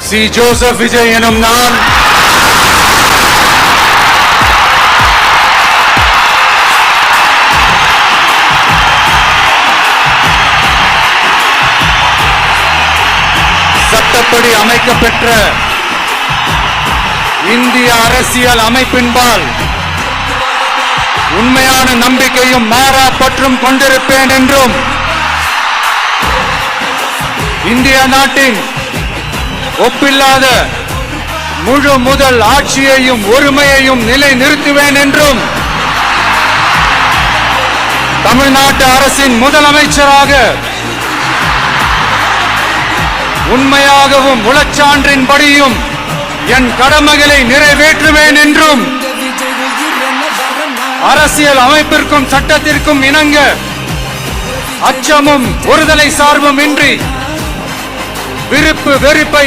C. Joseph Vijay எனும் நான் சட்டப்படி அமைக்கப்பெற்ற இந்திய அரசியல் அமைப்பின்பால் உண்மையான நம்பிக்கையும் மாறா பற்றும் கொண்டிருப்பேன் என்றும் இந்திய நாட்டின் ஒப்பில்லாத முழு முதல் ஆட்சியையும் ஒருமையையும் நிலை நிறுத்துவேன் என்றும் தமிழ்நாட்டு அரசின் முதலமைச்சராக உண்மையாகவும் உளச்சான்றின்படியும் என் கடமைகளை நிறைவேற்றுவேன் என்றும் அரசியல் அமைப்பிற்கும் சட்டத்திற்கும் இணங்க அச்சமும் ஒருதலை சார்பும் இன்றி விருப்பு வெறுப்பை